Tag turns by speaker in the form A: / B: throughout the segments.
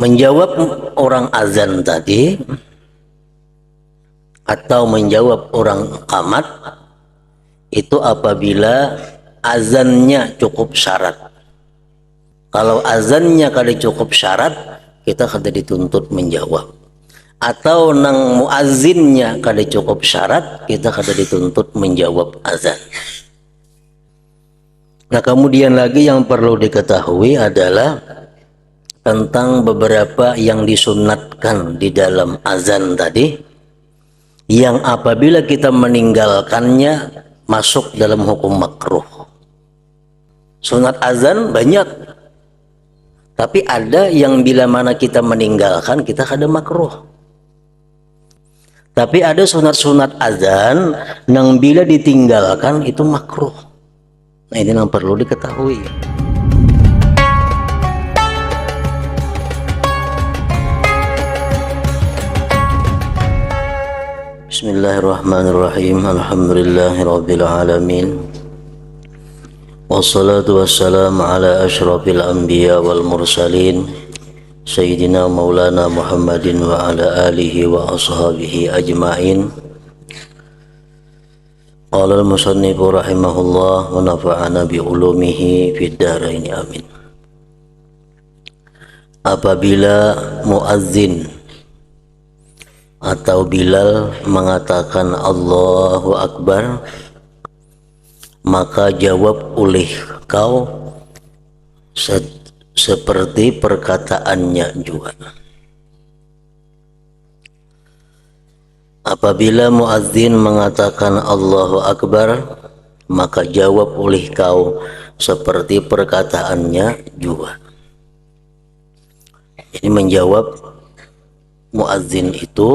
A: Menjawab orang azan tadi atau menjawab orang qamat itu apabila azannya cukup syarat. Kalau azannya kada cukup syarat, kita kada dituntut menjawab. Atau nang muazzinnya kada cukup syarat, kita kada dituntut menjawab azan. Nah, kemudian lagi yang perlu diketahui adalah tentang beberapa yang disunatkan di dalam azan tadi, yang apabila kita meninggalkannya masuk dalam hukum makruh. Sunat azan banyak, tapi ada yang bila mana kita meninggalkan kita kada makruh. Tapi ada sunat-sunat azan yang bila ditinggalkan itu makruh. Nah, ini yang perlu diketahui. Bismillahirrahmanirrahim. Alhamdulillahirabbil alamin. Wassalatu wassalamu ala asyrafil anbiya wal mursalin Sayyidina Maulana Muhammadin wa ala alihi wa ashabihi ajma'in. Qala al-musannifu rahimahullah wa nafa'ana bi ulumihi fid dharain amin. Apabila muazzin atau Bilal mengatakan Allahu Akbar, maka jawab oleh kau seperti perkataannya juga. Apabila muazzin mengatakan Allahu Akbar, maka jawab oleh kau seperti perkataannya juga. Jadi menjawab muazzin itu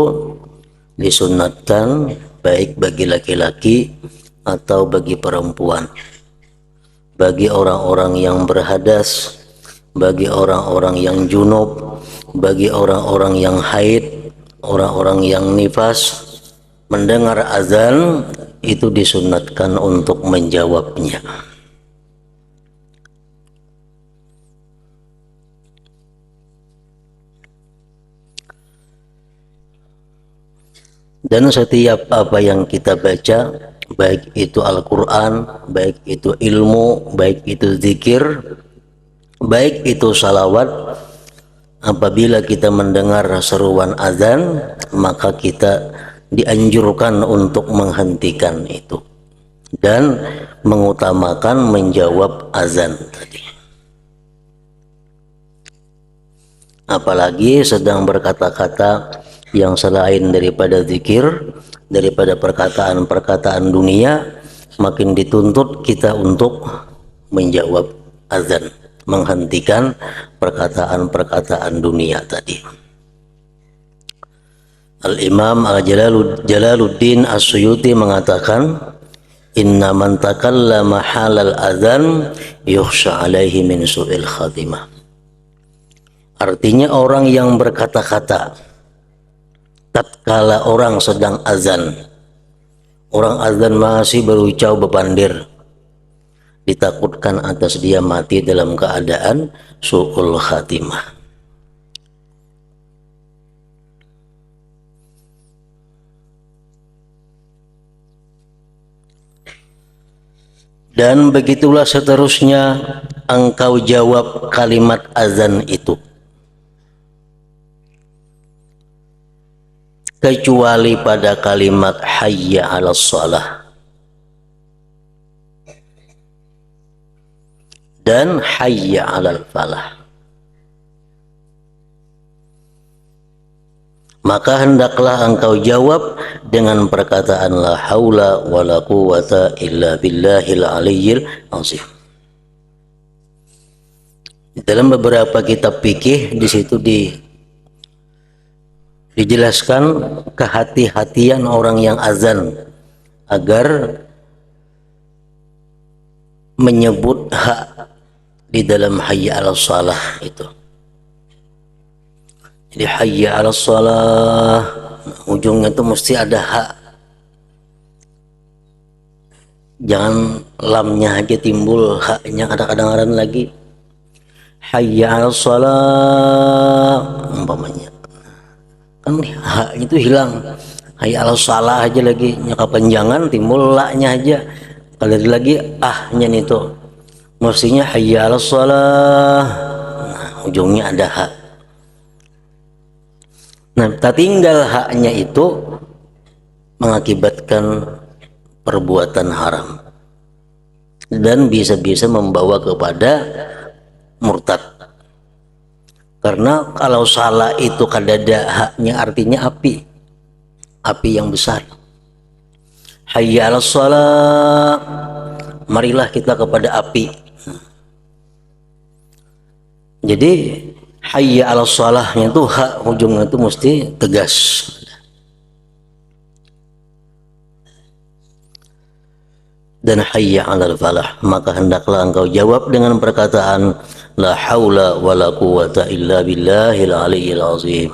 A: disunatkan baik bagi laki-laki atau bagi perempuan, bagi orang-orang yang berhadas, bagi orang-orang yang junub, bagi orang-orang yang haid, orang-orang yang nifas, mendengar azan itu disunatkan untuk menjawabnya. Dan setiap apa yang kita baca, baik itu Al-Quran, baik itu ilmu, baik itu zikir, baik itu salawat, apabila kita mendengar seruan azan, maka kita dianjurkan untuk menghentikan itu dan mengutamakan menjawab azan tadi. Apalagi sedang berkata-kata yang selain daripada zikir, daripada perkataan-perkataan dunia, makin dituntut kita untuk menjawab azan, menghentikan perkataan-perkataan dunia tadi. Al-Imam Jalaluddin As-Suyuti mengatakan, inna man takallama halal azan yukhsha alaihi min su'il khatimah. Artinya orang yang berkata-kata tatkala orang sedang azan, orang azan masih berucap bepandir, ditakutkan atas dia mati dalam keadaan su'ul khatimah. Dan begitulah seterusnya engkau jawab kalimat azan itu, kecuali pada kalimat hayya 'alas shalah dan hayya 'alal falah. Maka hendaklah engkau jawab dengan perkataan la haula wala quwata illa billahil aliyyil azim. Dalam beberapa kitab fikih di situ dijelaskan kehati-hatian orang yang azan agar menyebut hak di dalam hayya 'alas shalah itu. Jadi hayya 'alas shalah ujungnya itu mesti ada hak. Jangan lamnya aja timbul, haknya kadang-kadang lagi. Hayya 'alas shalah haknya itu hilang. Hayya 'alas shalah aja lagi nya kepanjangan timbul la-nya aja. Kalau lagi ahnya itu mestinya hayya 'alas shalah. Nah, ujungnya ada hak. Nah, tertinggal haknya itu mengakibatkan perbuatan haram dan bisa-bisa membawa kepada murtad. Karena kalau salah itu kadada haknya artinya api yang besar. Hayya 'alas shalah, marilah kita kepada api. Jadi hayya 'alas shalahnya itu hak ujungnya itu mesti tegas. Dan hayya 'alal falah, maka hendaklah engkau jawab dengan perkataan la haula wala quwata illa billahil aliyyil azim.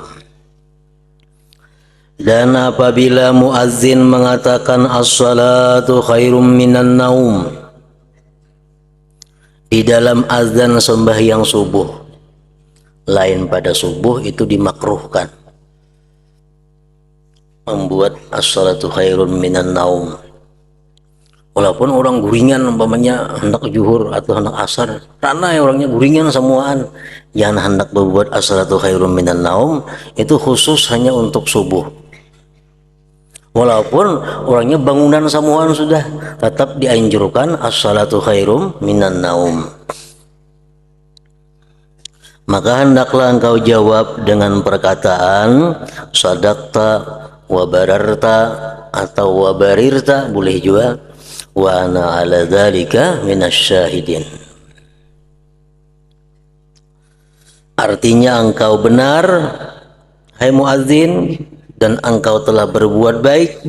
A: Dan apabila muazzin mengatakan as-salatu khairum minan naum di dalam azan sembahyang subuh, lain pada subuh itu dimakruhkan membuat as-salatu khairun minan naum. Walaupun orang guringan umpamanya hendak zuhur atau hendak asar, karena orangnya guringan semuaan, jangan hendak berbuat as-salatu khairum minan naum, itu khusus hanya untuk subuh. Walaupun orangnya bangunan semuaan sudah, tetap dianjurkan as-salatu khairum minan naum. Maka hendaklah engkau jawab dengan perkataan sadaqta wa bararta atau wa barirta, boleh juga wa ana ala dzalika minasyahidin. Artinya engkau benar hai muadzin dan engkau telah berbuat baik,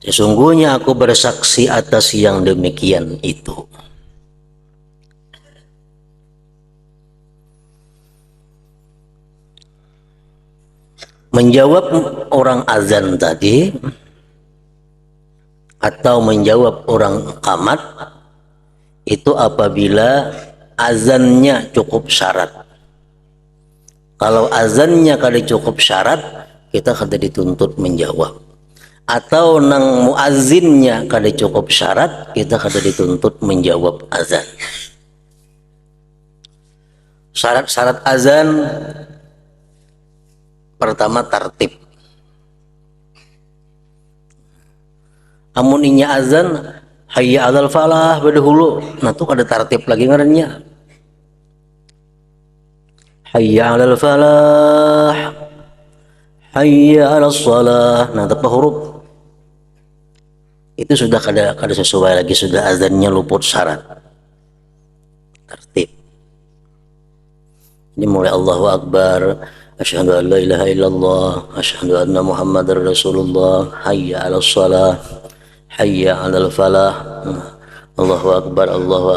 A: sesungguhnya aku bersaksi atas yang demikian itu. Menjawab orang azan tadi atau menjawab orang qamat itu apabila azannya cukup syarat. Kalau azannya kada cukup syarat, kita kada dituntut menjawab. Atau nang muazzinnya kada cukup syarat, kita kada dituntut menjawab azan. Syarat-syarat azan pertama tartib. Amun inya azan hayya 'alal falah berdahulu, nah tuh ada tartib lagi ngarannya. Hayya 'alal falah, hayya 'alas shalah, nah tanpa huruf. Itu sudah kada sesuai lagi, sudah azannya luput syarat. Tartib. Ini mulai Allahu Akbar, asyhadu an la ilaha illallah, asyhadu anna Muhammadar Rasulullah, hayya 'alas shalah, hayya 'alal falah, Allahu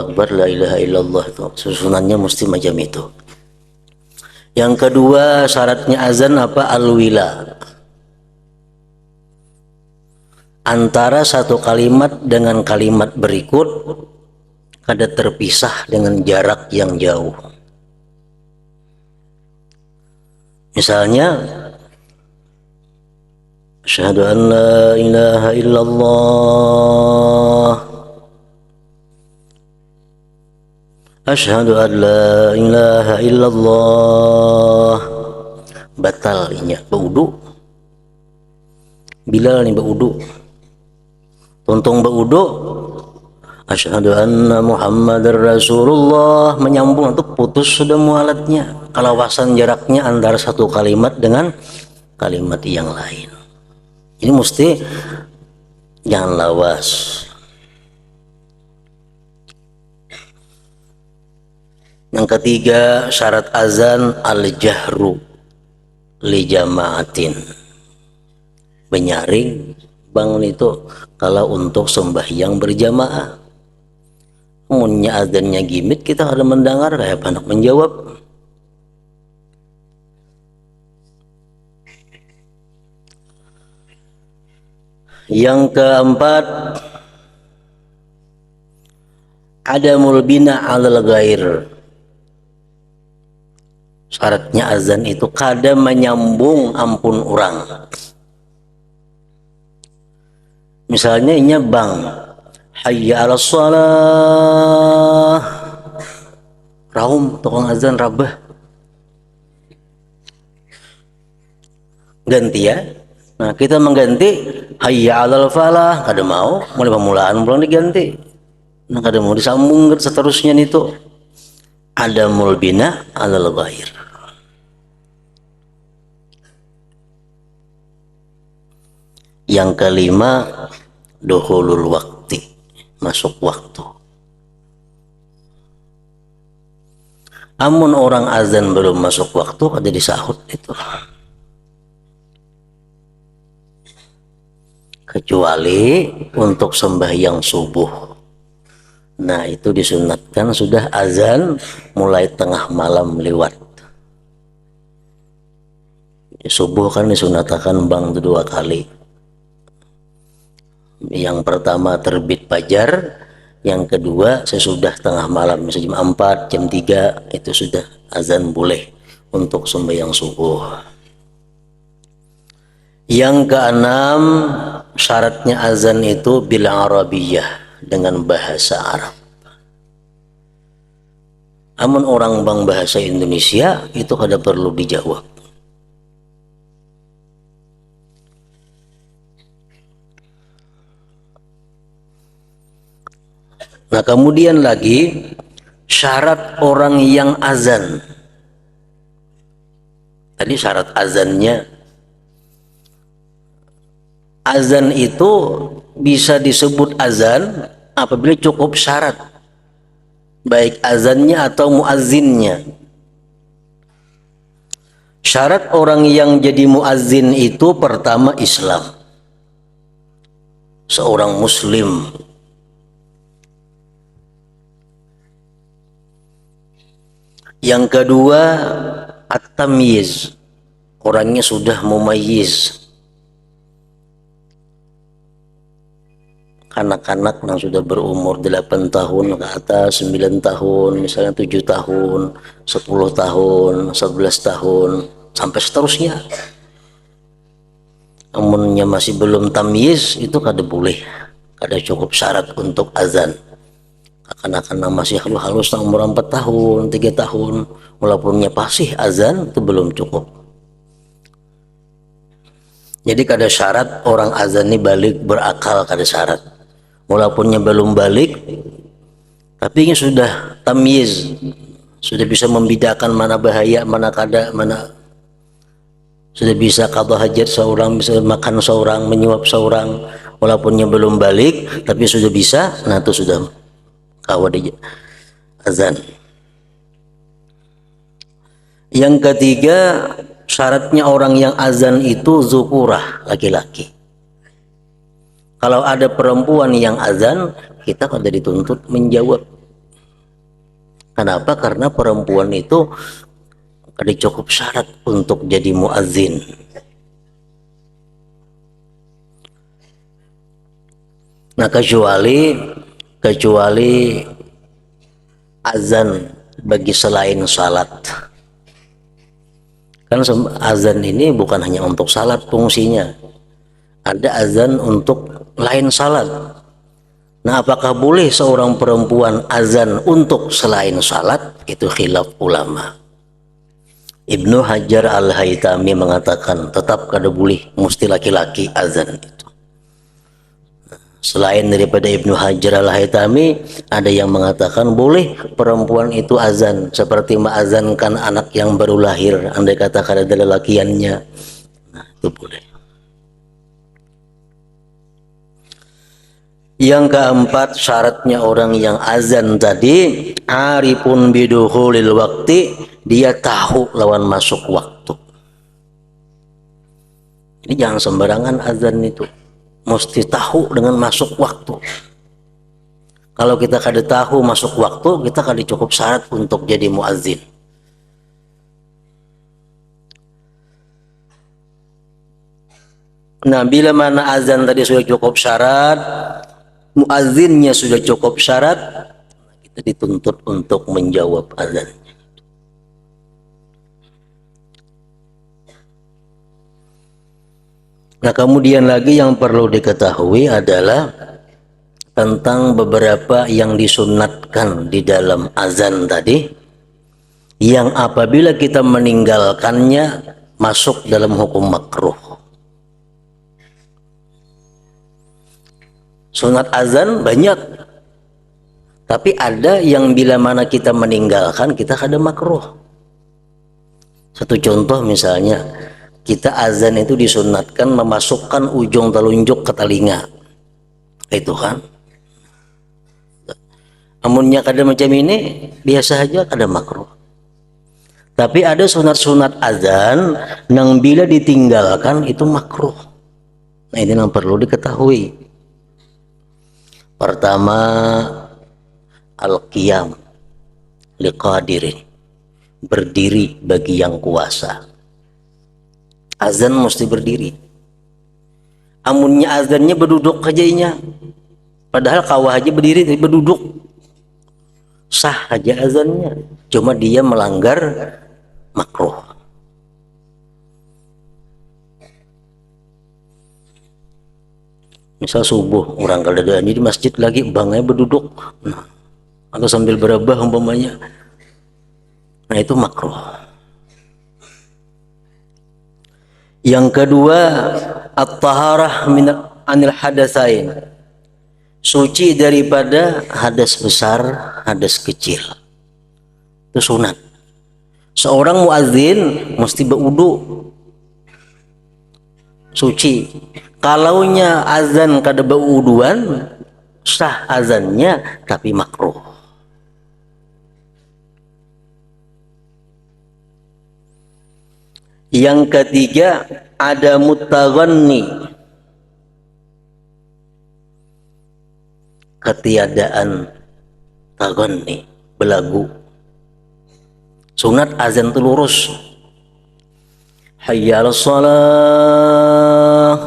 A: Akbar, la ilaha illallah. Itu susunannya mesti macam itu. Yang kedua syaratnya azan apa? Al-wila. Antara satu kalimat dengan kalimat berikut kada terpisah dengan jarak yang jauh. Misalnya asyhadu an la ilaha illallah, asyhadu an la ilaha illallah, batal inya baudu. Bilal nih baudu, tuntung baudu, asyhadu anna Muhammadar Rasulullah, menyambung itu putus sudah mualatnya. Kalawasan jaraknya antara satu kalimat dengan kalimat yang lain. Ini mesti jangan lawas. Yang ketiga syarat azan al-jahru li jamaatin, menyaring bangun itu kalau untuk sembahyang berjamaah. Munnya azannya gimit, kita ada mendengar kayak anak menjawab. Yang keempat adamul bina 'alal ghair, syaratnya azan itu kada menyambung ampun orang. Misalnya inya bang, hayya 'alas shalah, raum tukang azan rabah, ganti ya. Nah kita mengganti hayya 'alal falah, kada mau, mulai pemulaan pulang diganti. Nah kada mau disambung seterusnya itu. Adamul bina 'alal ghair. Yang kelima, dukhulul waktu, masuk waktu. Amun orang azan belum masuk waktu, ada disahut itu. Kecuali untuk sembahyang subuh. Nah itu disunatkan sudah azan mulai tengah malam lewat. Subuh kan disunatakan bang 2 kali. Yang pertama terbit fajar, yang kedua sesudah tengah malam, misalnya jam 4, jam 3 itu sudah azan boleh untuk sembahyang subuh. Yang keenam, syaratnya azan itu bil arabiyah, dengan bahasa Arab. Amun orang bang bahasa Indonesia itu kada perlu dijawab. Nah kemudian lagi syarat orang yang azan. Tadi syarat azannya, azan itu bisa disebut azan apabila cukup syarat, baik azannya atau muazzinnya. Syarat orang yang jadi muazzin itu pertama Islam, seorang muslim. Yang kedua at-tamyiz, orangnya sudah mumayyiz. Kanak-kanak yang sudah berumur 8 tahun ke atas, 9 tahun, misalnya 7 tahun, 10 tahun, 11 tahun, sampai seterusnya. Amunnya masih belum tamyiz itu kada boleh, kada cukup syarat untuk azan. Kanak-kanak masih halus-halus umur 4 tahun, 3 tahun, walaupun fasih azan itu belum cukup. Jadi kada syarat orang azan ini balik berakal, kada syarat. Walaupun belum balik, tapi ini sudah tamyiz, sudah bisa membedakan mana bahaya, mana kada, mana sudah bisa qadha hajat seorang, bisa makan seorang, menyuap seorang, walaupun belum balik, tapi sudah bisa, nah itu sudah kawat azan. Yang ketiga, syaratnya orang yang azan itu zukurah, laki-laki. Kalau ada perempuan yang azan, kita kada dituntut menjawab. Kenapa? Karena perempuan itu kada cukup syarat untuk jadi muazzin. Nah kecuali azan bagi selain salat. Kan azan ini bukan hanya untuk salat fungsinya, ada azan untuk lain salat. Nah apakah boleh seorang perempuan azan untuk selain salat? Itu khilaf ulama. Ibnu Hajar al-Haytami mengatakan tetap kada boleh, mesti laki-laki azan itu. Selain daripada Ibnu Hajar al-Haytami, ada yang mengatakan boleh perempuan itu azan, seperti mengazankan anak yang baru lahir, andai kata kada ada lelakiannya. Nah itu boleh. Yang keempat, syaratnya orang yang azan tadi arifun bidukhulil waqti, dia tahu lawan masuk waktu. Ini jangan sembarangan azan itu, mesti tahu dengan masuk waktu. Kalau kita kada tahu masuk waktu, kita kada cukup syarat untuk jadi muazzin. Nah bila mana azan tadi sudah cukup syarat, muazzinnya sudah cukup syarat, kita dituntut untuk menjawab azan. Nah, kemudian lagi yang perlu diketahui adalah tentang beberapa yang disunatkan di dalam azan tadi, yang apabila kita meninggalkannya masuk dalam hukum makruh. Sunat azan banyak, tapi ada yang bila mana kita meninggalkan kita kada makruh. Satu contoh misalnya, kita azan itu disunatkan memasukkan ujung telunjuk ke telinga, itu kan. Amunnya kada macam ini biasa aja kada makruh. Tapi ada sunat-sunat azan yang bila ditinggalkan itu makruh. Nah, ini yang perlu diketahui. Pertama, al-qiyam liqadirin, berdiri bagi yang kuasa. Azan mesti berdiri. Amunnya azannya berduduk aja, padahal kawah aja berdiri tapi berduduk, sah aja azannya, cuma dia melanggar makruh. Misal subuh orang keadaan di masjid lagi bangnya berduduk, nah, atau sambil berabah umpamanya, nah itu makruh. Yang kedua, at-taharah min anil hadatsain, suci daripada hadas besar, hadas kecil. Itu sunat. Seorang muadzin mesti berwudu, suci. Kalaunya azan kada berwuduan, sah azannya tapi makruh. Yang ketiga, ada mutaghanni, ketiadaan taghanni, belagu. Sunat azan itu lurus, hayya 'alas shalah,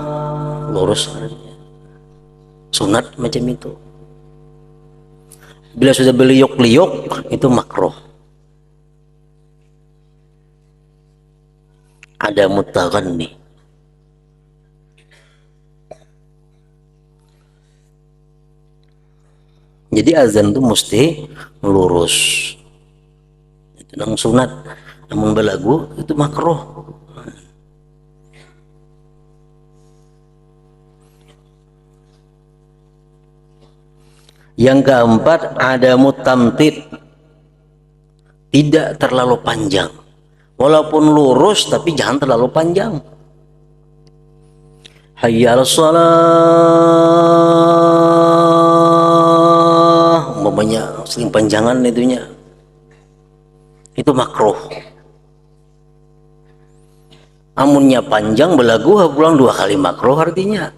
A: lurus. Sunat macam itu. Bila sudah beliuk-liuk itu makruh. Ada mutaghanni. Jadi azan itu mesti lurus. Itu nang sunat. Namun belagu itu makruh. Yang keempat, ada mutamtid, tidak terlalu panjang. Walaupun lurus tapi jangan terlalu panjang. Hayya 'alas shalah, umpamanya sering panjangan itunya, itu makruh. Amunnya panjang belagu pulang 2 kali makruh artinya.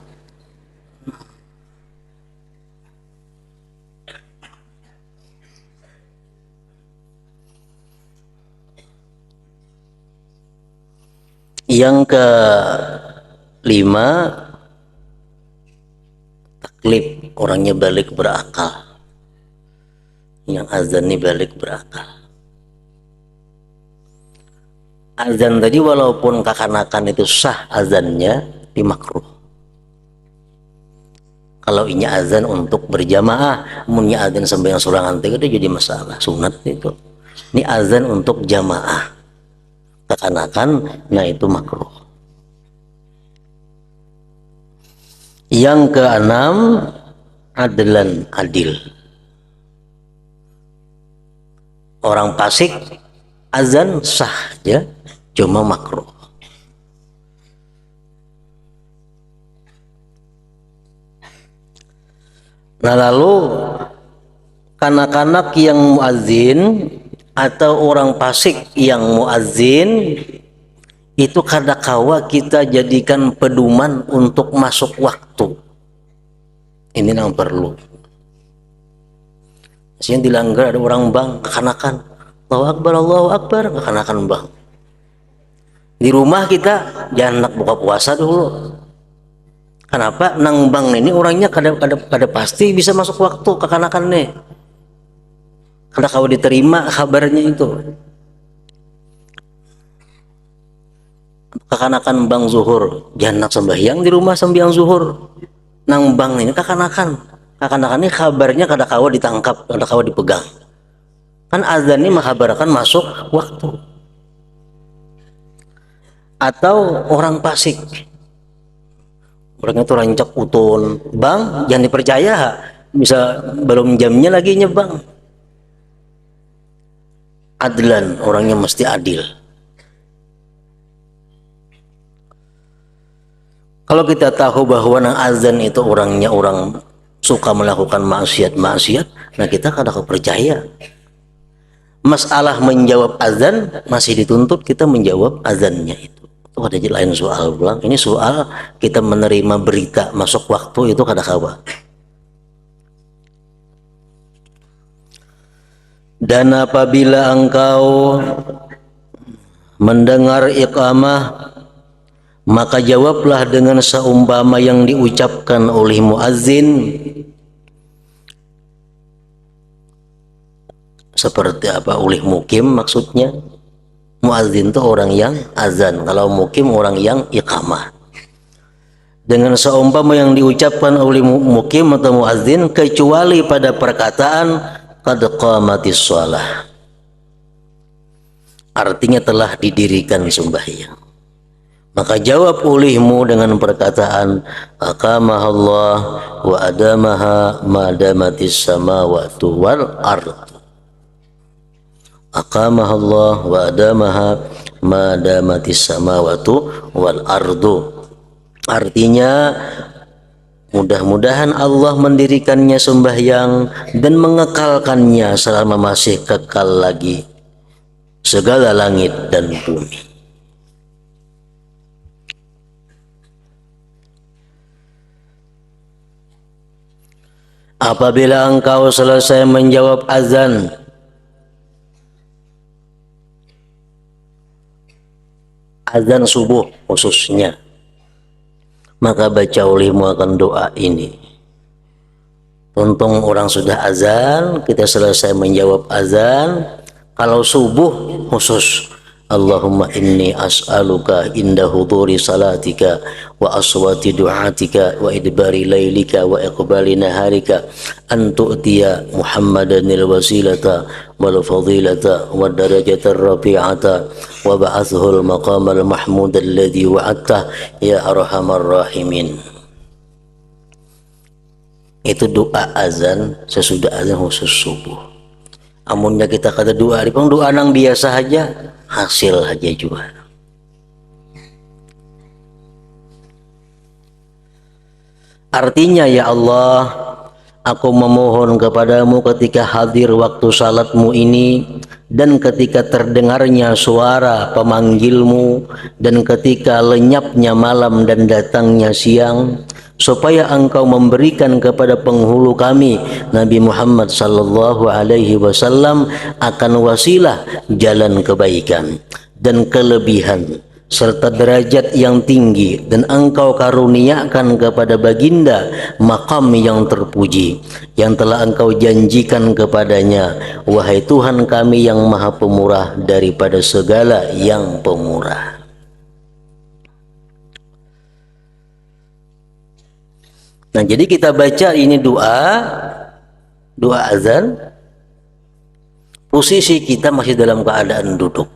A: Yang kelima, taklif, orangnya balik berakal. Yang azan ini balik berakal. Azan tadi walaupun kekanakan itu sah azannya, dimakruh. Kalau ini azan untuk berjamaah, munnya azan sembahyang sorangan itu jadi masalah. Sunat itu. Ini azan untuk jamaah, kekanakan, nah itu makruh. Yang keenam, adlan, adil. Orang fasik azan sah ya, cuma makruh. Nah lalu kanak-kanak yang muadzin atau orang fasik yang muadzin itu kadakawa kita jadikan pedoman untuk masuk waktu. Ini yang perlu. Yang dilanggar ada orang bang kekanakan, Allahu Akbar kekanakan bang. Di rumah kita jangan nak buka puasa dulu. Kenapa? Nang bang ini orangnya kada pasti bisa masuk waktu kekanakan nih. Kada kau diterima kabarnya itu. kakanakan bang zuhur janak sembahyang di rumah sembahyang zuhur nang bang ini kakanakan ini kabarnya kada kawa ditangkap kada kawa dipegang kan azan ini mengkabarkan masuk waktu. Atau orang Pasik orangnya tuh rancak utun bang jangan dipercaya bisa belum jamnya lagi nyebang adlan orangnya mesti adil. Kalau kita tahu bahwa nang azan itu orangnya orang suka melakukan maksiat, nah kita kadang percaya. Masalah menjawab azan masih dituntut kita menjawab azannya itu. Itu ada lain soal pulang. Ini soal kita menerima berita masuk waktu itu kada kawa. Dan apabila engkau mendengar iqamah maka jawablah dengan seumpama yang diucapkan oleh muazzin. Seperti apa oleh mukim maksudnya? Muazzin itu orang yang azan, kalau mukim orang yang iqamah. Dengan seumpama yang diucapkan oleh mukim atau muazzin kecuali pada perkataan qad qamatis shalah. Artinya telah didirikan sembahyang. Maka jawab olehmu dengan perkataan aqamahallah wa adamaha madamatis samawati wal ard. Aqamahallah wa adamaha madamatis samawati wal ardu. Artinya mudah-mudahan Allah mendirikannya sembahyang dan mengekalkannya selama masih kekal lagi segala langit dan bumi. Apabila engkau selesai menjawab azan subuh khususnya, maka baca olehmu akan doa ini. Untung orang sudah azan, kita selesai menjawab azan. Kalau subuh khusus, Allahumma inni as'aluka inda huduri salatika wa aswati du'atika wa idbari laylika wa iqbali naharika an tu'tiya Muhammadanil wasilata wal fadilata wa darajatar rafi'ata wa ba'athul maqamal mahmud alladhi wa'atta ya arhamar rahimin. Itu doa azan sesudah azan khusus subuh. Amunnya kita kata doa, doa nang biasa aja hasil aja juga. Artinya ya Allah, aku memohon kepadamu ketika hadir waktu salatmu ini dan ketika terdengarnya suara pemanggilmu dan ketika lenyapnya malam dan datangnya siang, supaya engkau memberikan kepada penghulu kami Nabi Muhammad sallallahu alaihi wasallam akan wasilah jalan kebaikan dan kelebihan serta derajat yang tinggi, dan engkau karuniakan kepada baginda maqam yang terpuji yang telah engkau janjikan kepadanya, wahai Tuhan kami yang maha pemurah daripada segala yang pemurah. Nah, jadi kita baca ini doa azan, posisi kita masih dalam keadaan duduk.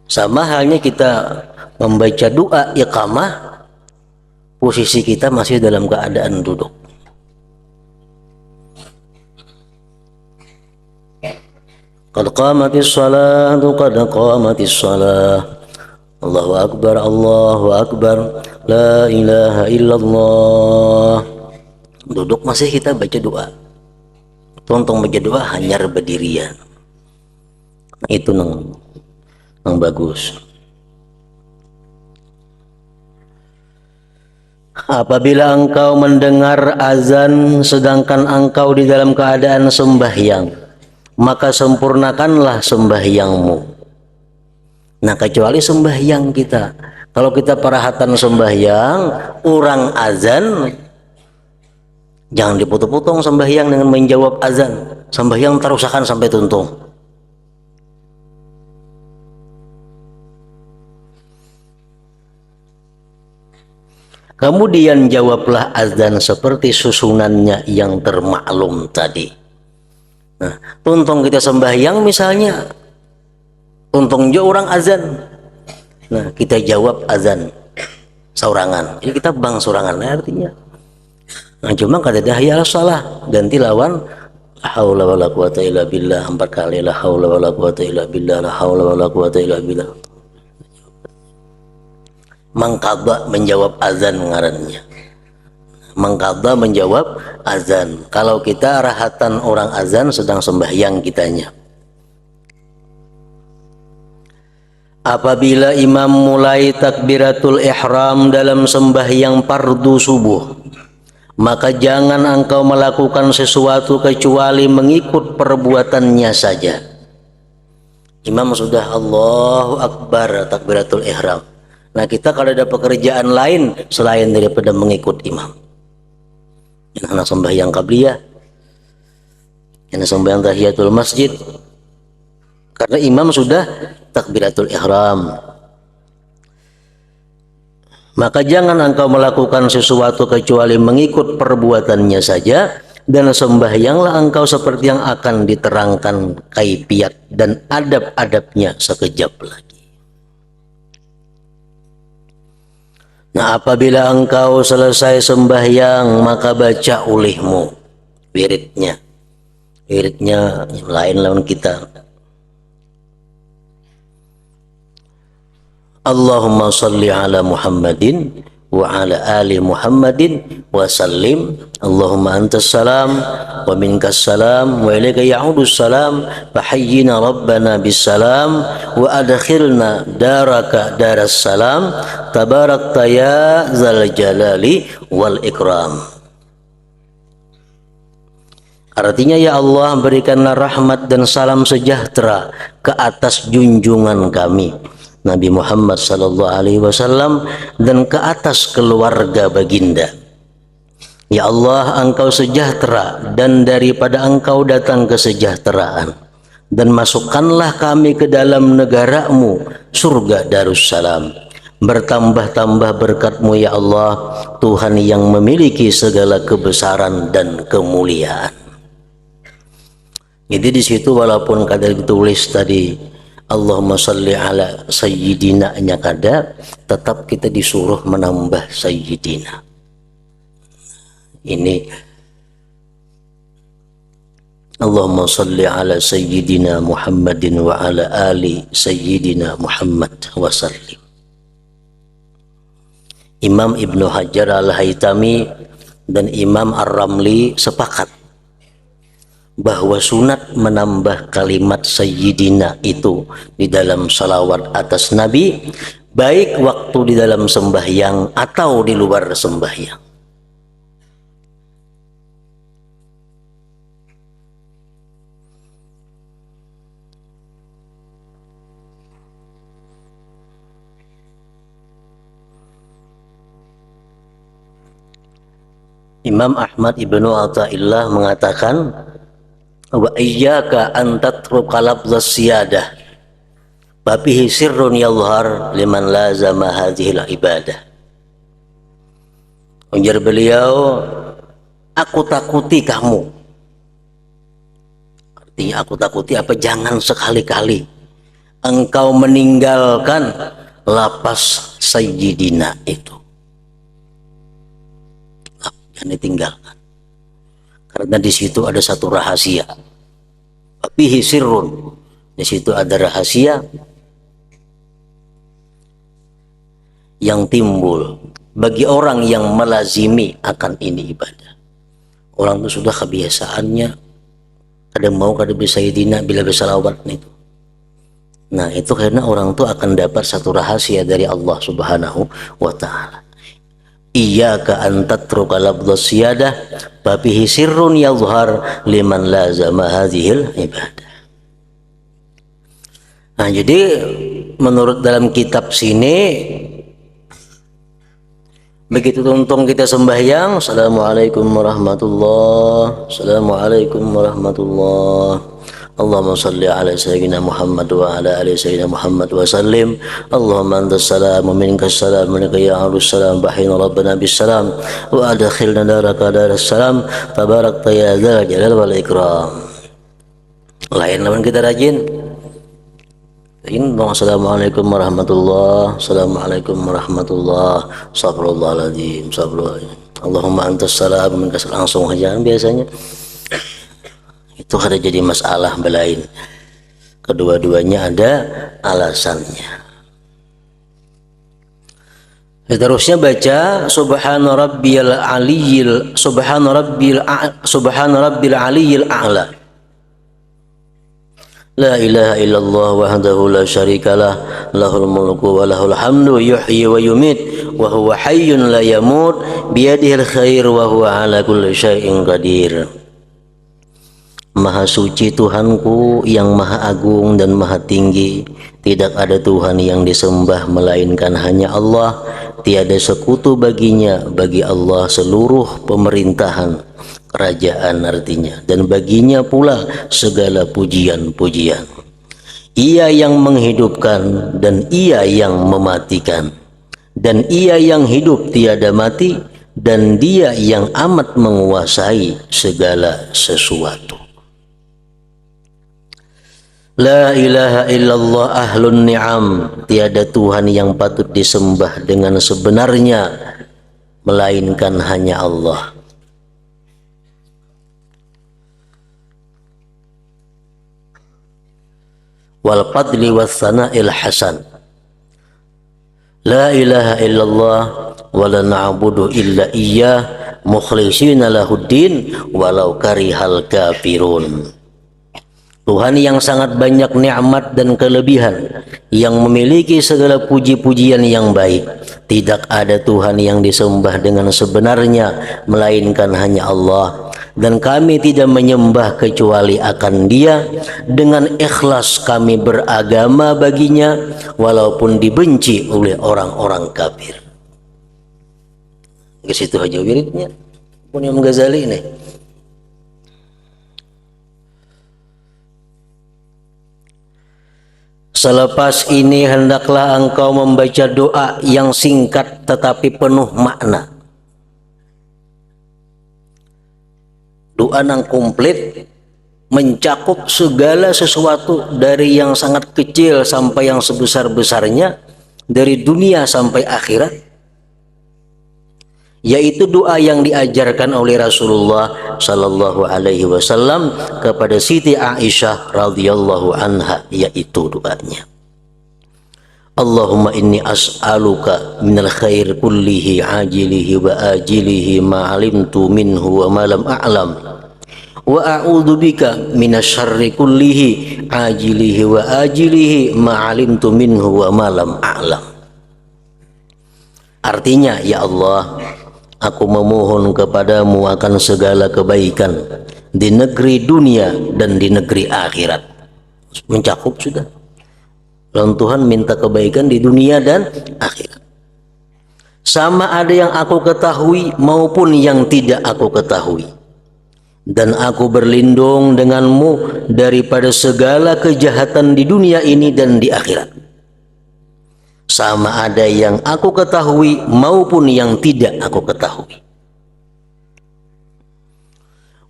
A: Sama halnya kita membaca doa iqamah, posisi kita masih dalam keadaan duduk. Qad qamatis salatu, qad qamatis salah. Allahu Akbar, Allahu Akbar, La ilaha illallah. Duduk masih kita baca doa. Tonton baca doa hanya berdirian. Itu nang bagus. Apabila engkau mendengar azan sedangkan engkau di dalam keadaan sembahyang, maka sempurnakanlah sembahyangmu. Nah, kecuali sembahyang kita. Kalau kita perhatian sembahyang, orang azan, jangan dipotong-potong sembahyang dengan menjawab azan. Sembahyang terusakan sampai tuntung. Kemudian jawablah azan seperti susunannya yang termaklum tadi. Nah, tuntung kita sembahyang misalnya, tuntung juga orang azan. Nah, kita jawab azan saurangan. Jadi kita bang saurangan artinya. Nah, cuma kata dahya salah, ganti lawan la haula wala quwata illa billah 4 kali, la haula wala quwata illa billah, la haula wala quwata illa billah. Mangkaba menjawab azan ngarannya. Mangkaba menjawab azan. Kalau kita rahatan orang azan sedang sembahyang kitanya. Apabila imam mulai takbiratul ihram dalam sembahyang fardu subuh, maka jangan engkau melakukan sesuatu kecuali mengikut perbuatannya saja. Imam sudah Allahu Akbar takbiratul ihram. Nah, kita kalau ada pekerjaan lain selain daripada mengikut imam, yang anak sembahyang qabliyah, yang sembahyang tahiyatul masjid, karena imam sudah takbiratul ihram, maka jangan engkau melakukan sesuatu kecuali mengikut perbuatannya saja, dan sembahyanglah engkau seperti yang akan diterangkan kaifiat dan adab-adabnya sekejap lagi. Nah, apabila engkau selesai sembahyang, maka baca olehmu wiridnya. Wiridnya yang lain lawan kita. Allahumma salli ala Muhammadin wa ala ali Muhammadin wa sallim. Allahumma antas salam wa minkas salam wa ilaika ya'udus salam fahayyina rabbana bis salam wa adkhilna daraka daras salam tabarakta ya zal jalali wal ikram. Artinya, ya Allah, berikanlah rahmat dan salam sejahtera ke atas junjungan kami Nabi Muhammad sallallahu alaihi wasallam dan ke atas keluarga baginda. Ya Allah, engkau sejahtera dan daripada engkau datang kesejahteraan, dan masukkanlah kami ke dalam negaramu surga Darussalam. Bertambah-tambah berkat-Mu ya Allah, Tuhan yang memiliki segala kebesaran dan kemuliaan. Jadi di situ walaupun kadang ditulis tadi Allahumma salli ala sayyidina nya kada, tetap kita disuruh menambah sayyidina. Ini Allahumma salli ala sayyidina Muhammadin wa ala ali sayyidina Muhammad wa sallim. Imam Ibnu Hajar Al-Haytami dan Imam Ar-Ramli sepakat bahwa sunat menambah kalimat sayyidina itu di dalam salawat atas Nabi, baik waktu di dalam sembahyang atau di luar sembahyang. Imam Ahmad Ibnu Athaillah mengatakan, wa iyyaka an tatruka lafdhas siyadah babihi sirrun yadhhar liman lazama hadhil ibadah. Ujar beliau, aku takuti kamu. Artinya aku takuti apa? Jangan sekali-kali engkau meninggalkan lapas sayyidina itu. Jangan ditinggalkan. Karena di situ ada satu rahasia. Fihi sirrun. Di situ ada rahasia yang timbul bagi orang yang melazimi akan ini ibadah. Orang itu sudah kebiasaannya kada mau kada bisa sayyidina bila bersalawat itu. Nah, itu karena orang itu akan dapat satu rahasia dari Allah Subhanahu wa taala. Iyyaka an tatruka lafdhas siyadah babihi sirrun yadhhar liman lazama hadhil ibadah. Nah, jadi menurut dalam kitab sini, begitu tuntung kita sembahyang, assalamualaikum warahmatullah, assalamualaikum warahmatullah, Allahumma salli ala sayyidina Muhammad wa ala ali sayyidina Muhammad wa sallim. Allahumma antas salam wa minkas salam, minka ya ahlus salam, bahina rabbana bis salam wa adkhilna daraka daras salam, tabarakta ya dzal jalal wal ikram. Lain lawan kita rajin. Assalamualaikum warahmatullahi, assalamualaikum warahmatullahi, astagfirullahaladzim, astagfirullahaladzim. Allahumma antas salam, minkas langsung aja biasanya. Itu ada jadi masalah belain. Kedua-duanya ada alasannya. Seterusnya baca subhana rabbiyal aliyyil a'la. La ilaha illallah wahdahu la syarikalah, lahul mulku wa lahul hamdu, yuhyi wa yumit wa huwa hayyun la yamut, biyadihil khair wa huwa ala kulli syai'in qadir. Maha suci Tuhanku yang maha agung dan maha tinggi, tidak ada Tuhan yang disembah melainkan hanya Allah, tiada sekutu baginya, bagi Allah seluruh pemerintahan, kerajaan artinya, dan baginya pula segala pujian-pujian. Ia yang menghidupkan dan ia yang mematikan, dan ia yang hidup tiada mati, dan dia yang amat menguasai segala sesuatu. La ilaha illallah ahlun ni'am, tiada Tuhan yang patut disembah dengan sebenarnya melainkan hanya Allah. Wal fadli was sana'il hasan, la ilaha illallah wa la na'budu illa iyyah mukhlishina lahuddin walau karihal kafirun. Tuhan yang sangat banyak nikmat dan kelebihan, yang memiliki segala puji-pujian yang baik. Tidak ada Tuhan yang disembah dengan sebenarnya melainkan hanya Allah, dan kami tidak menyembah kecuali akan Dia. Dengan ikhlas kami beragama baginya walaupun dibenci oleh orang-orang kafir. Ke situ aja wiridnya Imam Ghazali nih. Selepas ini hendaklah engkau membaca doa yang singkat tetapi penuh makna. Doa yang komplit, mencakup segala sesuatu dari yang sangat kecil sampai yang sebesar-besarnya, dari dunia sampai akhirat. Yaitu doa yang diajarkan oleh Rasulullah sallallahu alaihi wasallam kepada Siti Aisyah radhiyallahu anha, yaitu doanya, Allahumma inni as'aluka minal khair kullihi ajilihi wa ajilihi ma alimtu minhu wa ma lam a'lam, wa a'udzu bika minasyarri kullihi ajilihi wa ajilihi ma alimtu minhu wa ma lam a'lam. Artinya, ya Allah, aku memohon kepadamu akan segala kebaikan di negeri dunia dan di negeri akhirat. Mencakup sudah. Lalu Tuhan minta kebaikan di dunia dan akhirat. Sama ada yang aku ketahui maupun yang tidak aku ketahui. Dan aku berlindung denganmu daripada segala kejahatan di dunia ini dan di akhirat. Sama ada yang aku ketahui maupun yang tidak aku ketahui.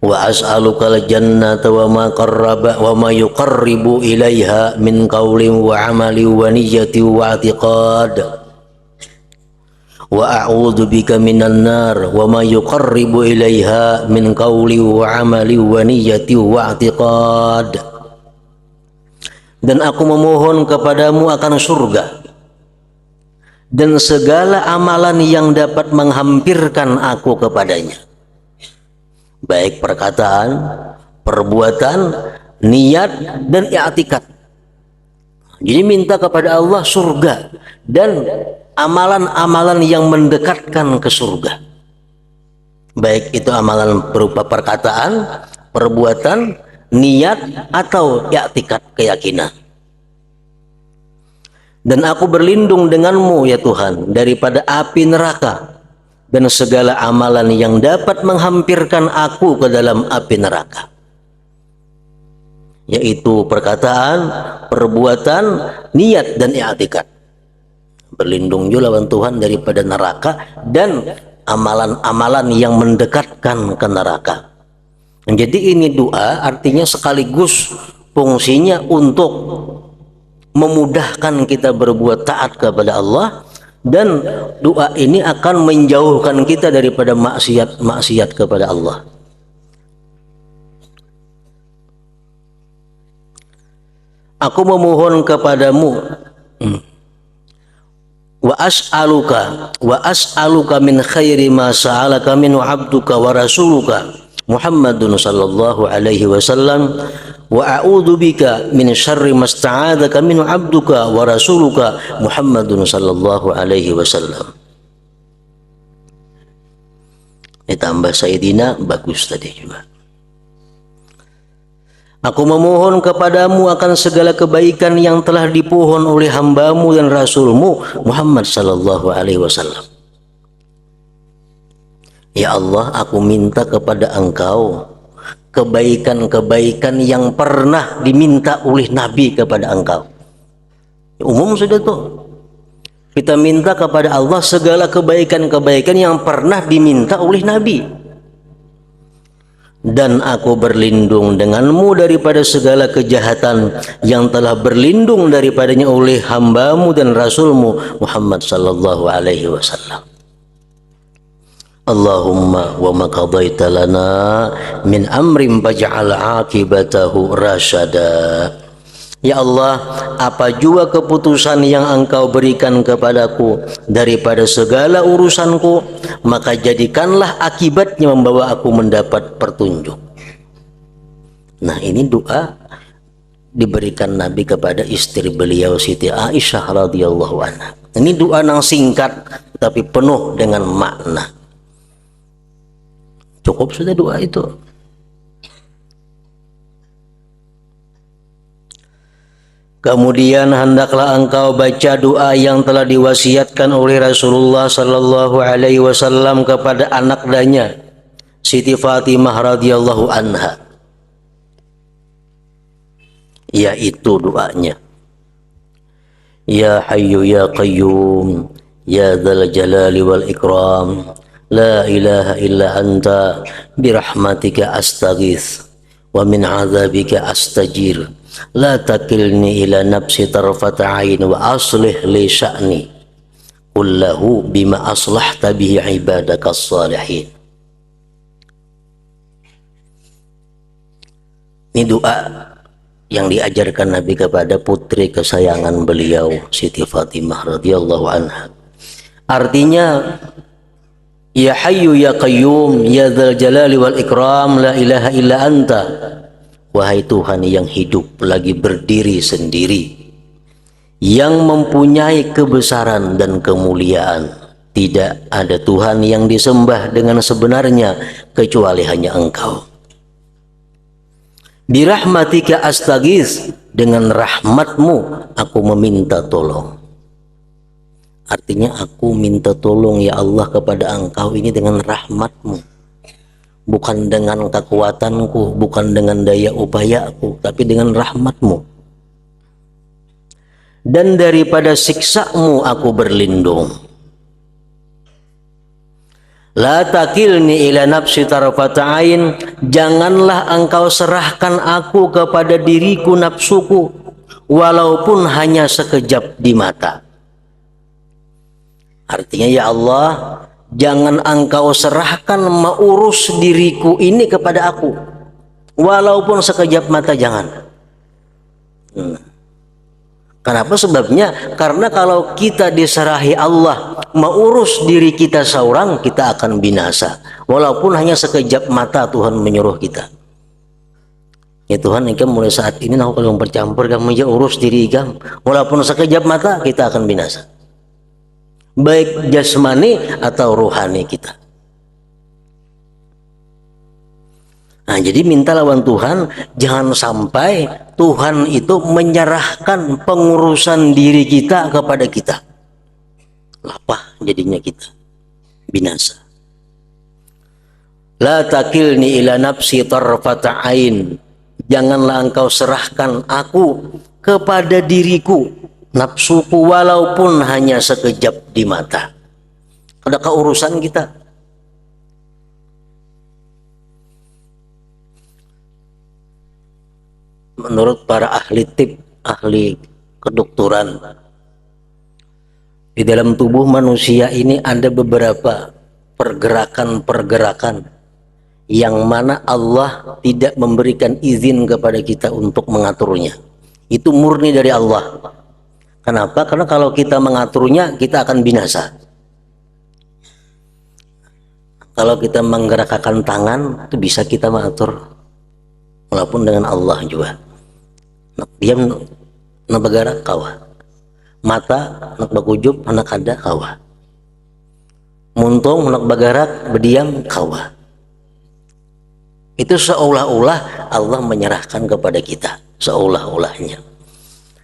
A: Wa as'aluka al-jannata wa ma qarraba wa ma yuqarribu ilaiha min qawlin wa amali wa niyyati wa i'tiqad. Wa a'udzu bika minan nar wa ma yuqarribu ilaiha min qawli wa amali wa niyyati wa i'tiqad. Dan aku memohon kepadamu akan surga dan segala amalan yang dapat menghampirkan aku kepadanya, baik perkataan, perbuatan, niat, dan i'tikad. Jadi minta kepada Allah surga dan amalan-amalan yang mendekatkan ke surga, baik itu amalan berupa perkataan, perbuatan, niat, atau i'tikad, keyakinan. Dan aku berlindung denganmu ya Tuhan daripada api neraka dan segala amalan yang dapat menghampirkan aku ke dalam api neraka. yaitu perkataan, perbuatan, niat dan i'tikad. Berlindung juga lawan Tuhan daripada neraka dan amalan-amalan yang mendekatkan ke neraka. Jadi ini doa artinya sekaligus fungsinya untuk memudahkan kita berbuat taat kepada Allah, dan doa ini akan menjauhkan kita daripada maksiat kepada Allah. Aku memohon kepadamu, wa as'aluka min khairi ma sa'alaka min 'abduka wa rasuluka Muhammadun sallallahu alaihi wasallam, wa a'udzu bika min syarri ma sta'adzaka min 'abduka wa rasuluka Muhammadun sallallahu alaihi wasallam. Ditambah Sayyidina, bagus tadi juga. Aku memohon kepadamu akan segala kebaikan yang telah dipohon oleh hambamu dan rasulmu Muhammad sallallahu alaihi wasallam. Ya Allah, aku minta kepada Engkau kebaikan-kebaikan yang pernah diminta oleh Nabi kepada Engkau. Umum sudah tuh. Kita minta kepada Allah segala kebaikan-kebaikan yang pernah diminta oleh Nabi. Dan aku berlindung denganmu daripada segala kejahatan yang telah berlindung daripadanya oleh hambamu dan rasulmu Muhammad sallallahu alaihi wasallam. Allahumma wa ma qadaita lana min amrin faj'al aqibatahu rasyada. Ya Allah, apa jua keputusan yang Engkau berikan kepadaku daripada segala urusanku, maka jadikanlah akibatnya membawa aku mendapat petunjuk. Nah, ini doa diberikan Nabi kepada istri beliau Siti Aisyah radhiyallahu anha. Ini doa yang singkat tapi penuh dengan makna. Cukup sudah doa itu. Kemudian hendaklah engkau baca doa yang telah diwasiatkan oleh Rasulullah sallallahu alaihi wasallam kepada anak danya Siti Fatimah radhiyallahu anha, yaitu doanya, Ya Hayyu Ya Qayyum Ya Dzal Jalali wal Ikram, La ilaha illa anta birahmatika astaghits wa min adzabika astajir, la takilni ila nafsi tarfata ain wa aslih li sya'ni kullahu bima aslahta bihi ibadakas salihin. Ini doa yang diajarkan Nabi kepada putri kesayangan beliau Siti Fatimah radhiyallahu anha. Artinya, Ya Hayyu Ya Qayyum Ya Dzal Jalali wal Ikram, la ilaha illa anta. Wahai Tuhan yang hidup lagi berdiri sendiri, yang mempunyai kebesaran dan kemuliaan, tidak ada Tuhan yang disembah dengan sebenarnya kecuali hanya Engkau. Birahmatika astaghits, dengan rahmatmu aku meminta tolong. Artinya aku minta tolong ya Allah kepada Engkau ini dengan rahmatmu, bukan dengan kekuatanku, bukan dengan daya upayaku, tapi dengan rahmatmu. Dan daripada siksamu aku berlindung. La takilni ila nafsi tarfata ain, janganlah engkau serahkan aku kepada diriku nafsuku, walaupun hanya sekejap di mata. Artinya ya Allah, jangan engkau serahkan mengurus diriku ini kepada aku, walaupun sekejap mata, jangan. Kenapa? Sebabnya karena kalau kita diserahi Allah mengurus diri kita seorang, kita akan binasa. Walaupun hanya sekejap mata Tuhan menyuruh kita. Ya Tuhan, ikam mulai saat ini aku kalau bercampur kamu ya urus diri ikam, walaupun sekejap mata kita akan binasa. Baik jasmani atau rohani kita. Nah, jadi minta lawan Tuhan, jangan sampai Tuhan itu menyerahkan pengurusan diri kita kepada kita. Lapah jadinya kita, binasa. La takilni ila nafsi tarfata ain Janganlah engkau serahkan aku kepada diriku, nafsuku, walaupun hanya sekejap di mata. Adakah urusan kita? Menurut para ahli tib, ahli kedokteran, di dalam tubuh manusia ini ada beberapa pergerakan-pergerakan yang mana Allah tidak memberikan izin kepada kita untuk mengaturnya. Itu murni dari Allah. Kenapa? Karena kalau kita mengaturnya, kita akan binasa. Kalau kita menggerakkan tangan, itu bisa kita mengatur, walaupun dengan Allah juga. Diam nak bergerak kawa. Mata nak bakujub, anak ada kawa. Muntung nak bergerak, berdiam kawa. Itu seolah-olah Allah menyerahkan kepada kita, seolah-olahnya.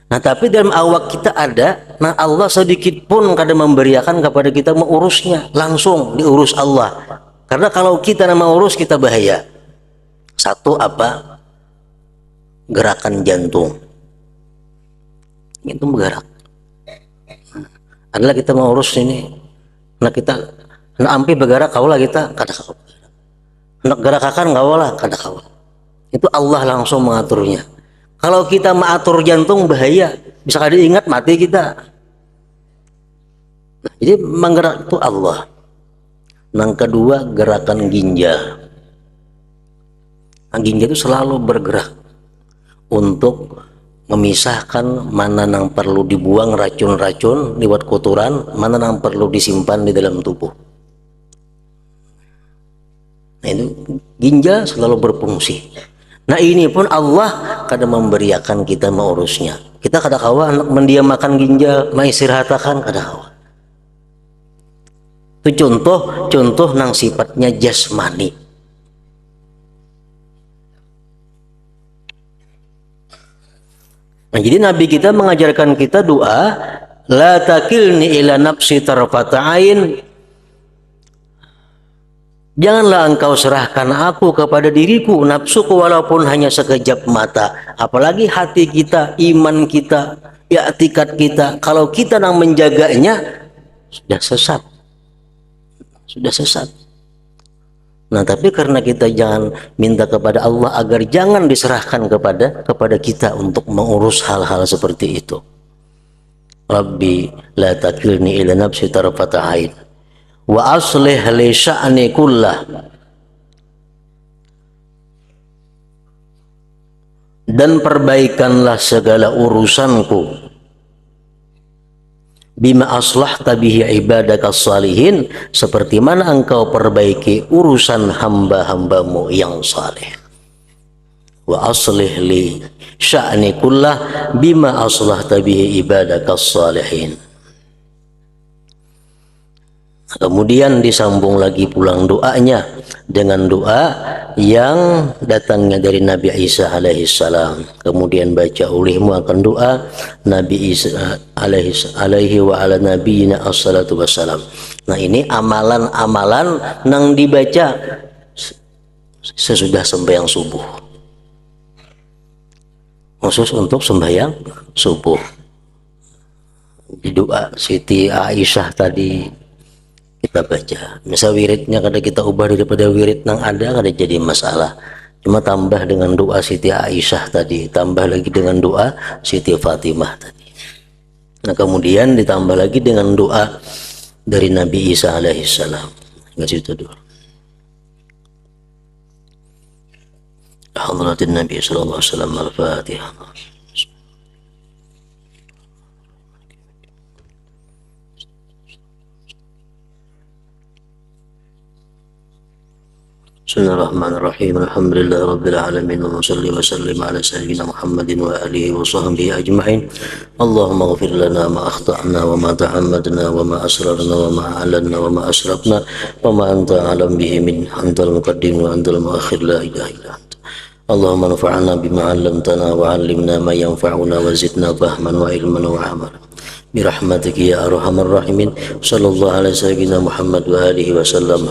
A: Nah, tapi dalam awak kita ada, nah Allah sedikit pun kadang memberiakan kepada kita mengurusnya, langsung diurus Allah. Karena kalau kita nama urus, kita bahaya. Satu apa? Gerakan jantung. Itu bergerak. Adalah kita mau urus ini. Nah kita, nah ampi bergerak kaulah kita, kada kau. Nak gerakan kaulah, kada kau. Itu Allah langsung mengaturnya. Kalau kita mengatur jantung bahaya, bisa kada ingat mati kita. Nah, jadi menggerak itu Allah. Yang kedua, gerakan ginjal. Nah, ginjal itu selalu bergerak untuk memisahkan mana yang perlu dibuang racun-racun lewat kotoran, mana yang perlu disimpan di dalam tubuh. Nah, itu ginjal selalu berfungsi. Nah, ini pun Allah kadang memberiakan kita mengurusnya. Kita kada kawa anak mendiamakan ginjal, mengistirahatkan kada kawa. Itu contoh nang sifatnya jasmani. Nah, jadi Nabi kita mengajarkan kita doa, la takilni ila nafsi tarfata ain. Janganlah engkau serahkan aku kepada diriku, nafsuku, walaupun hanya sekejap mata. Apalagi hati kita, iman kita, i'tikad kita, kalau kita yang menjaganya, sudah sesat. Sudah sesat. Nah, tapi karena kita jangan minta kepada Allah agar jangan diserahkan kepada kita untuk mengurus hal-hal seperti itu. Rabbi la takilni ila nafsi tarfata ain wa aslih li sya'ni kullah, dan perbaikanlah segala urusanku, bima aslahta bihi ibadaka salihin, seperti mana engkau perbaiki urusan hamba-hambamu yang saleh. Wa aslih li sya'ni kullah bima aslahta bihi ibadaka salihin. Kemudian disambung lagi pulang doanya dengan doa yang datangnya dari Nabi Isa alaihissalam. Kemudian baca olehmu akan doa Nabi Isa alaihi wa ala nabiyina assalatu wassalam. Nah, ini amalan-amalan yang dibaca sesudah sembahyang subuh, khusus untuk sembahyang subuh. Di doa Siti Aisyah tadi kita baca, misal wiridnya kada kita ubah daripada wirid yang ada, kada jadi masalah, cuma tambah dengan doa Siti Aisyah tadi, tambah lagi dengan doa Siti Fatimah tadi. Nah, kemudian ditambah lagi dengan doa dari Nabi Isa alaihissalam. Enggak situ dulu. Hadratin Nabi sallallahu alaihi wasallam. Al-Fatihah. Bismillahirrahmanirrahim. Alhamdulillah rabbil alamin, wa salli wa sallim ala sayyidina Muhammadin wa alihi wa sahbihi ajma'in. Allahumma ighfir lana ma akhta'na wa ma ta'ammadna wa ma asrarna wa ma a'lanna wa ma asrafna wa ma anta a'lam bihi min antal muqaddim wa antal muakhir, la ilaha illa anta. Allahumma anfa'na bima 'allamtana wa 'allimna ma yanfa'una wa zidna fahman wa ilman wa 'amalan. Birahmatika ya arhamar rahimin. Sallallahu alaihi sayyidina Muhammad wa alihi wa sallam.